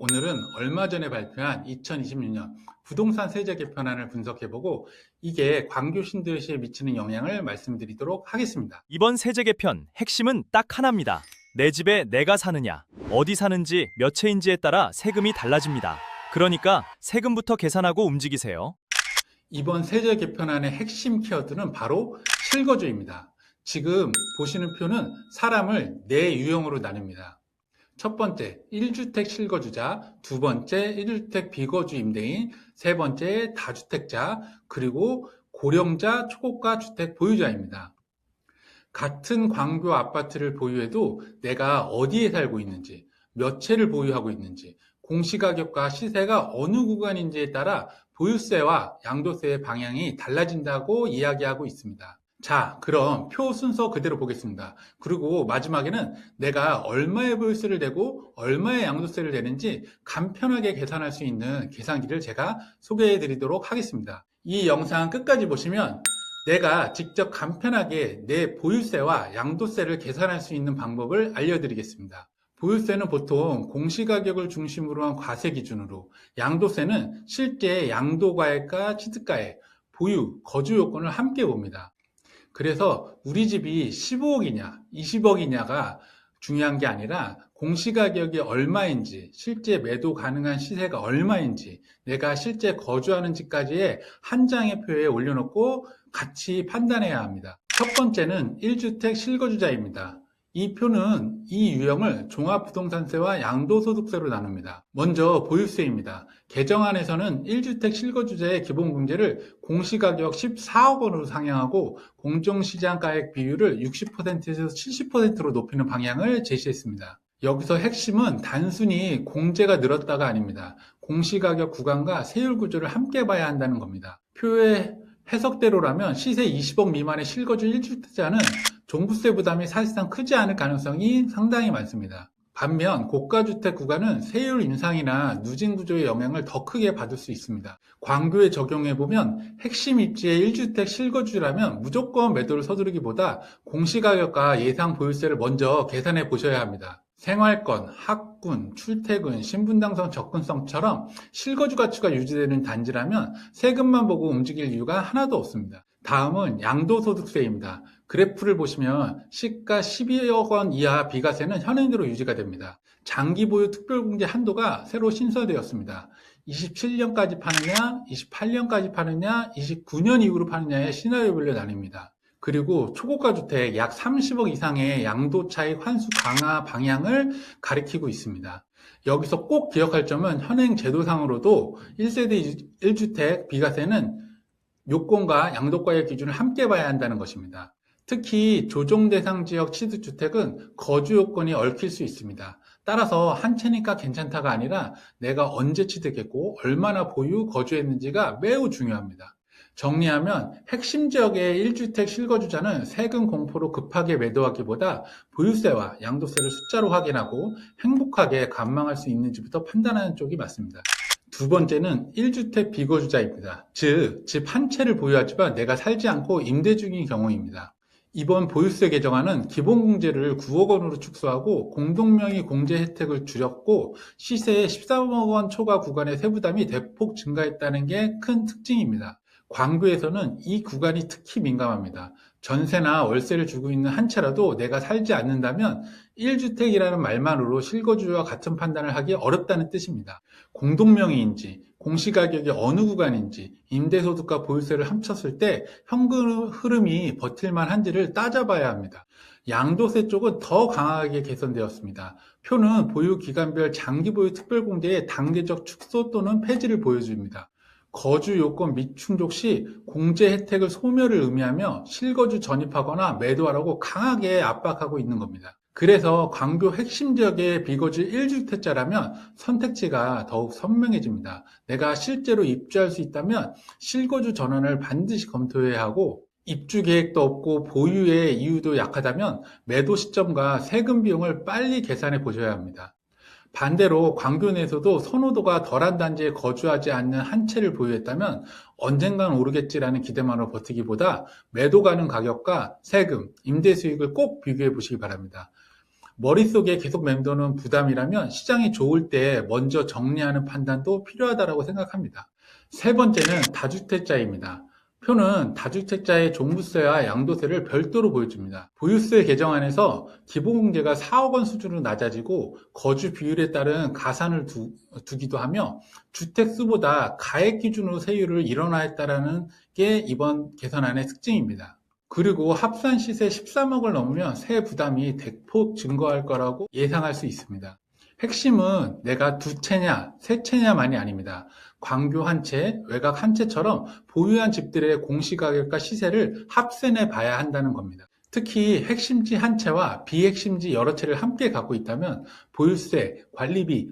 오늘은 얼마 전에 발표한 2026년 부동산 세제 개편안을 분석해보고 이게 광교 신도시에 미치는 영향을 말씀드리도록 하겠습니다. 이번 세제 개편 핵심은 딱 하나입니다. 내 집에 내가 사느냐, 어디 사는지 몇 채인지에 따라 세금이 달라집니다. 그러니까 세금부터 계산하고 움직이세요. 이번 세제 개편안의 핵심 키워드는 바로 실거주입니다. 지금 보시는 표는 사람을 네 유형으로 나뉩니다. 첫 번째, 1주택 실거주자, 두 번째, 1주택 비거주 임대인, 세 번째, 다주택자, 그리고 고령자, 초고가 주택 보유자입니다. 같은 광교 아파트를 보유해도 내가 어디에 살고 있는지, 몇 채를 보유하고 있는지, 공시가격과 시세가 어느 구간인지에 따라 보유세와 양도세의 방향이 달라진다고 이야기하고 있습니다. 자, 그럼 표 순서 그대로 보겠습니다. 그리고 마지막에는 내가 얼마의 보유세를 내고 얼마의 양도세를 내는지 간편하게 계산할 수 있는 계산기를 제가 소개해 드리도록 하겠습니다. 이 영상 끝까지 보시면 내가 직접 간편하게 내 보유세와 양도세를 계산할 수 있는 방법을 알려드리겠습니다. 보유세는 보통 공시가격을 중심으로 한 과세 기준으로, 양도세는 실제 양도가액과 취득가액, 보유, 거주 요건을 함께 봅니다. 그래서 우리 집이 15억이냐, 20억이냐가 중요한 게 아니라 공시가격이 얼마인지, 실제 매도 가능한 시세가 얼마인지, 내가 실제 거주하는 집까지의 한 장의 표에 올려놓고 같이 판단해야 합니다. 첫 번째는 1주택 실거주자입니다. 이 표는 이 유형을 종합부동산세와 양도소득세로 나눕니다. 먼저 보유세입니다. 개정안에서는 1주택 실거주자의 기본공제를 공시가격 14억 원으로 상향하고 공정시장가액 비율을 60%에서 70%로 높이는 방향을 제시했습니다. 여기서 핵심은 단순히 공제가 늘었다가 아닙니다. 공시가격 구간과 세율 구조를 함께 봐야 한다는 겁니다. 표의 해석대로라면 시세 20억 미만의 실거주 1주택자는 종부세 부담이 사실상 크지 않을 가능성이 상당히 많습니다. 반면 고가주택 구간은 세율 인상이나 누진 구조의 영향을 더 크게 받을 수 있습니다. 광교에 적용해보면 핵심 입지의 1주택 실거주라면 무조건 매도를 서두르기보다 공시가격과 예상 보유세를 먼저 계산해 보셔야 합니다. 생활권, 학군, 출퇴근, 신분당선 접근성처럼 실거주 가치가 유지되는 단지라면 세금만 보고 움직일 이유가 하나도 없습니다. 다음은 양도소득세입니다. 그래프를 보시면 시가 12억 원 이하 비과세는 현행대로 유지가 됩니다. 장기보유 특별공제 한도가 새로 신설되었습니다. 27년까지 파느냐, 28년까지 파느냐, 29년 이후로 파느냐의 시나리오별로 나뉩니다. 그리고 초고가 주택 약 30억 이상의 양도 차익 환수 강화 방향을 가리키고 있습니다. 여기서 꼭 기억할 점은 현행 제도상으로도 1세대 1주택 비과세는 요건과 양도가액 기준을 함께 봐야 한다는 것입니다. 특히 조정 대상 지역 취득주택은 거주 요건이 얽힐 수 있습니다. 따라서 한 채니까 괜찮다가 아니라 내가 언제 취득했고 얼마나 보유, 거주했는지가 매우 중요합니다. 정리하면 핵심 지역의 1주택 실거주자는 세금 공포로 급하게 매도하기보다 보유세와 양도세를 숫자로 확인하고 행복하게 관망할 수 있는지부터 판단하는 쪽이 맞습니다. 두 번째는 1주택 비거주자입니다. 즉, 집 한 채를 보유하지만 내가 살지 않고 임대 중인 경우입니다. 이번 보유세 개정안은 기본공제를 9억 원으로 축소하고 공동명의 공제 혜택을 줄였고 시세의 13억 원 초과 구간의 세부담이 대폭 증가했다는 게 큰 특징입니다. 광교에서는 이 구간이 특히 민감합니다. 전세나 월세를 주고 있는 한 채라도 내가 살지 않는다면 1주택이라는 말만으로 실거주와 같은 판단을 하기 어렵다는 뜻입니다. 공동명의인지, 공시가격이 어느 구간인지, 임대소득과 보유세를 합쳤을 때 현금 흐름이 버틸만 한지를 따져봐야 합니다. 양도세 쪽은 더 강하게 개선되었습니다. 표는 보유기간별 장기보유 특별공제의 단계적 축소 또는 폐지를 보여줍니다. 거주 요건 미충족 시 공제 혜택을 소멸을 의미하며 실거주 전입하거나 매도하라고 강하게 압박하고 있는 겁니다. 그래서 광교 핵심 지역의 비거주 1주택자라면 선택지가 더욱 선명해집니다. 내가 실제로 입주할 수 있다면 실거주 전환을 반드시 검토해야 하고, 입주 계획도 없고 보유의 이유도 약하다면 매도 시점과 세금 비용을 빨리 계산해 보셔야 합니다. 반대로 광교 내에서도 선호도가 덜한 단지에 거주하지 않는 한 채를 보유했다면 언젠간 오르겠지라는 기대만으로 버티기보다 매도 가능 가격과 세금, 임대 수익을 꼭 비교해 보시기 바랍니다. 머릿속에 계속 맴도는 부담이라면 시장이 좋을 때 먼저 정리하는 판단도 필요하다고 생각합니다. 세 번째는 다주택자입니다. 표는 다주택자의 종부세와 양도세를 별도로 보여줍니다. 보유세 개정안에서 기본공제가 4억 원 수준으로 낮아지고 거주 비율에 따른 가산을 두기도 하며 주택수보다 가액 기준으로 세율을 일원화했다는 게 이번 개선안의 특징입니다. 그리고 합산 시세 13억을 넘으면 세 부담이 대폭 증가할 거라고 예상할 수 있습니다. 핵심은 내가 두 채냐, 세 채냐만이 아닙니다. 광교 한 채, 외곽 한 채처럼 보유한 집들의 공시가격과 시세를 합산해 봐야 한다는 겁니다. 특히 핵심지 한 채와 비핵심지 여러 채를 함께 갖고 있다면 보유세, 관리비,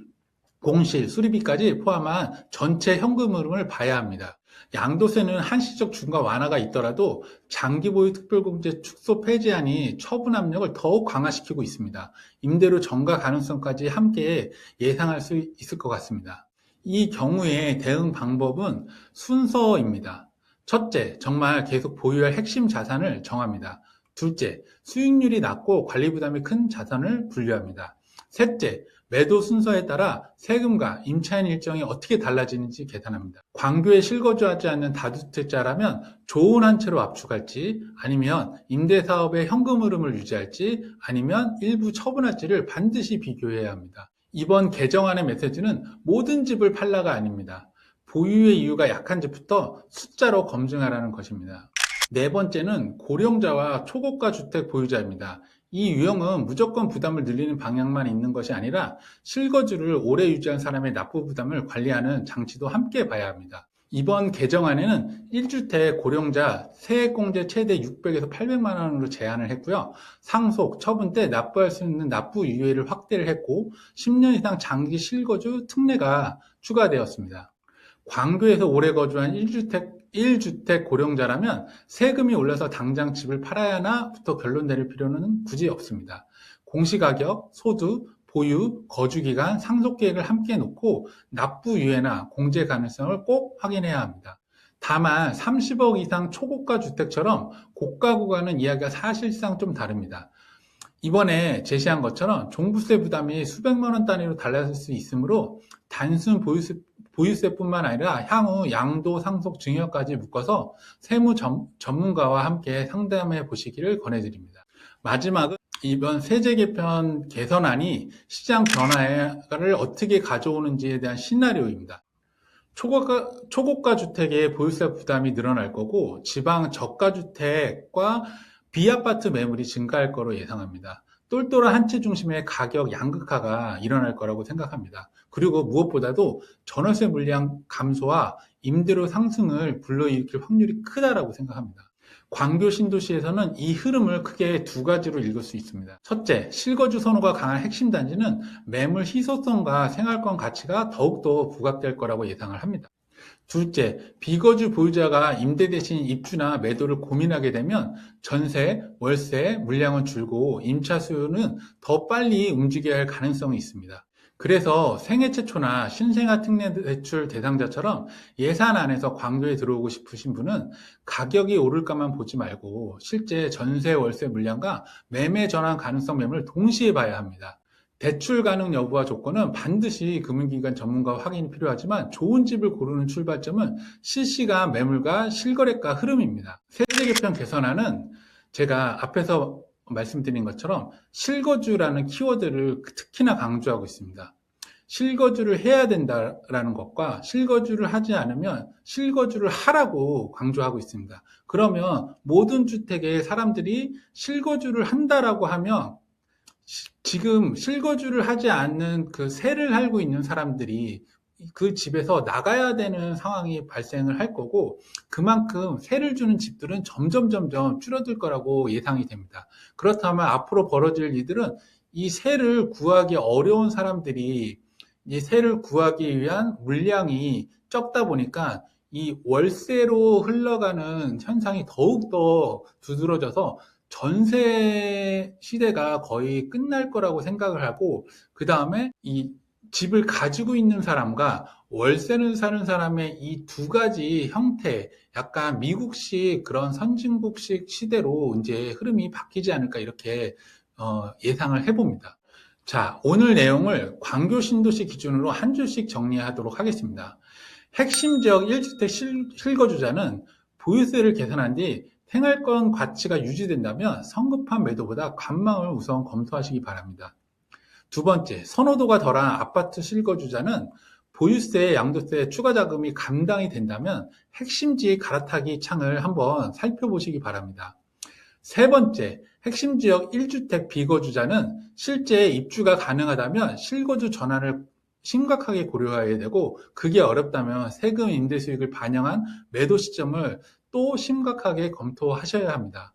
공실, 수리비까지 포함한 전체 현금 흐름을 봐야 합니다. 양도세는 한시적 중과 완화가 있더라도 장기보유 특별공제 축소 폐지안이 처분 압력을 더욱 강화시키고 있습니다. 임대료 전가 가능성까지 함께 예상할 수 있을 것 같습니다. 이 경우에 대응 방법은 순서입니다. 첫째, 정말 계속 보유할 핵심 자산을 정합니다. 둘째, 수익률이 낮고 관리 부담이 큰 자산을 분류합니다. 셋째, 매도 순서에 따라 세금과 임차인 일정이 어떻게 달라지는지 계산합니다. 광교에 실거주하지 않는 다주택자라면 좋은 한 채로 압축할지, 아니면 임대사업의 현금 흐름을 유지할지, 아니면 일부 처분할지를 반드시 비교해야 합니다. 이번 개정안의 메시지는 모든 집을 팔라가 아닙니다. 보유의 이유가 약한 집부터 숫자로 검증하라는 것입니다. 네 번째는 고령자와 초고가 주택 보유자입니다. 이 유형은 무조건 부담을 늘리는 방향만 있는 것이 아니라 실거주를 오래 유지한 사람의 납부 부담을 관리하는 장치도 함께 봐야 합니다. 이번 개정안에는 1주택 고령자 세액공제 최대 600에서 800만 원으로 제한을 했고요. 상속, 처분 때 납부할 수 있는 납부 유예를 확대를 했고 10년 이상 장기 실거주 특례가 추가되었습니다. 광교에서 오래 거주한 1주택 고령자라면 세금이 올라서 당장 집을 팔아야 하나부터 결론 내릴 필요는 굳이 없습니다. 공시가격, 소득, 보유, 거주기간, 상속계획을 함께 놓고 납부 유예나 공제 가능성을 꼭 확인해야 합니다. 다만 30억 이상 초고가 주택처럼 고가 구간은 이야기가 사실상 좀 다릅니다. 이번에 제시한 것처럼 종부세 부담이 수백만 원 단위로 달라질 수 있으므로 단순 보유세뿐만 아니라 향후 양도, 상속, 증여까지 묶어서 세무 전문가와 함께 상담해 보시기를 권해드립니다. 마지막은 이번 세제 개편 개선안이 시장 변화를 어떻게 가져오는지에 대한 시나리오입니다. 초고가 주택의 보유세 부담이 늘어날 거고 지방 저가 주택과 비아파트 매물이 증가할 거로 예상합니다. 똘똘한 한 채 중심의 가격 양극화가 일어날 거라고 생각합니다. 그리고 무엇보다도 전월세 물량 감소와 임대료 상승을 불러일으킬 확률이 크다라고 생각합니다. 광교 신도시에서는 이 흐름을 크게 두 가지로 읽을 수 있습니다. 첫째, 실거주 선호가 강한 핵심 단지는 매물 희소성과 생활권 가치가 더욱더 부각될 거라고 예상을 합니다. 둘째, 비거주 보유자가 임대 대신 입주나 매도를 고민하게 되면 전세, 월세, 물량은 줄고 임차 수요는 더 빨리 움직여야 할 가능성이 있습니다. 그래서 생애 최초나 신생아 특례 대출 대상자처럼 예산안에서 광교에 들어오고 싶으신 분은 가격이 오를까만 보지 말고 실제 전세, 월세 물량과 매매 전환 가능성 매물을 동시에 봐야 합니다. 대출 가능 여부와 조건은 반드시 금융기관 전문가와 확인이 필요하지만 좋은 집을 고르는 출발점은 실시간 매물과 실거래가 흐름입니다. 세제 개편 개선안은 제가 앞에서 말씀드린 것처럼 실거주라는 키워드를 특히나 강조하고 있습니다. 실거주를 해야 된다라는 것과 실거주를 하지 않으면 실거주를 하라고 강조하고 있습니다. 그러면 모든 주택에 사람들이 실거주를 한다라고 하면 지금 실거주를 하지 않는 그 세를 살고 있는 사람들이 그 집에서 나가야 되는 상황이 발생을 할 거고 그만큼 세를 주는 집들은 점점 줄어들 거라고 예상이 됩니다. 그렇다면 앞으로 벌어질 일들은 이 세를 구하기 어려운 사람들이 이 세를 구하기 위한 물량이 적다 보니까 이 월세로 흘러가는 현상이 더욱더 두드러져서 전세 시대가 거의 끝날 거라고 생각을 하고 그 다음에 이 집을 가지고 있는 사람과 월세를 사는 사람의 이 두 가지 형태, 약간 미국식 그런 선진국식 시대로 이제 흐름이 바뀌지 않을까 이렇게 예상을 해봅니다. 자, 오늘 내용을 광교 신도시 기준으로 한 줄씩 정리하도록 하겠습니다. 핵심 지역 1주택 실거주자는 보유세를 계산한 뒤 생활권 가치가 유지된다면 성급한 매도보다 관망을 우선 검토하시기 바랍니다. 두 번째, 선호도가 덜한 아파트 실거주자는 보유세, 양도세, 추가 자금이 감당이 된다면 핵심지 갈아타기 창을 한번 살펴보시기 바랍니다. 세 번째, 핵심 지역 1주택 비거주자는 실제 입주가 가능하다면 실거주 전환을 심각하게 고려해야 되고, 그게 어렵다면 세금 임대 수익을 반영한 매도 시점을 또 심각하게 검토하셔야 합니다.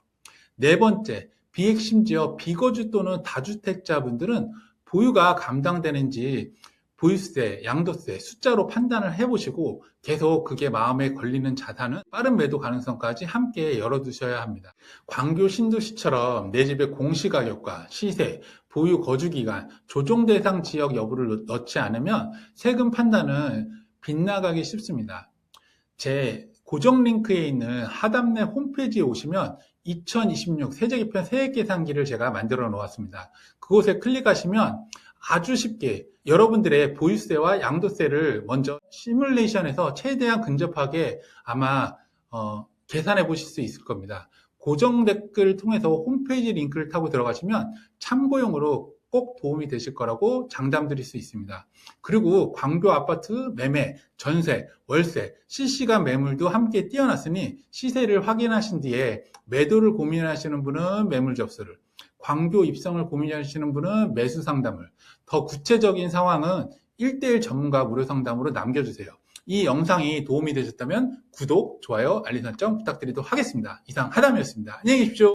네 번째, 비핵심 지역 비거주 또는 다주택자분들은 보유가 감당되는지 보유세, 양도세, 숫자로 판단을 해보시고 계속 그게 마음에 걸리는 자산은 빠른 매도 가능성까지 함께 열어두셔야 합니다. 광교 신도시처럼 내 집의 공시가격과 시세, 보유 거주기간, 조정 대상 지역 여부를 넣지 않으면 세금 판단은 빗나가기 쉽습니다. 제 고정 링크에 있는 하단내 홈페이지에 오시면 2026 세제 개편 세액 계산기를 제가 만들어 놓았습니다. 그곳에 클릭하시면 아주 쉽게 여러분들의 보유세와 양도세를 먼저 시뮬레이션에서 최대한 근접하게 아마 계산해 보실 수 있을 겁니다. 고정 댓글을 통해서 홈페이지 링크를 타고 들어가시면 참고용으로 꼭 도움이 되실 거라고 장담드릴 수 있습니다. 그리고 광교 아파트 매매, 전세, 월세, 실시간 매물도 함께 띄워놨으니 시세를 확인하신 뒤에 매도를 고민하시는 분은 매물 접수를, 광교 입성을 고민하시는 분은 매수 상담을, 더 구체적인 상황은 1:1 전문가 무료 상담으로 남겨주세요. 이 영상이 도움이 되셨다면 구독, 좋아요, 알림 설정 부탁드리도록 하겠습니다. 이상 하담이었습니다. 안녕히 계십시오.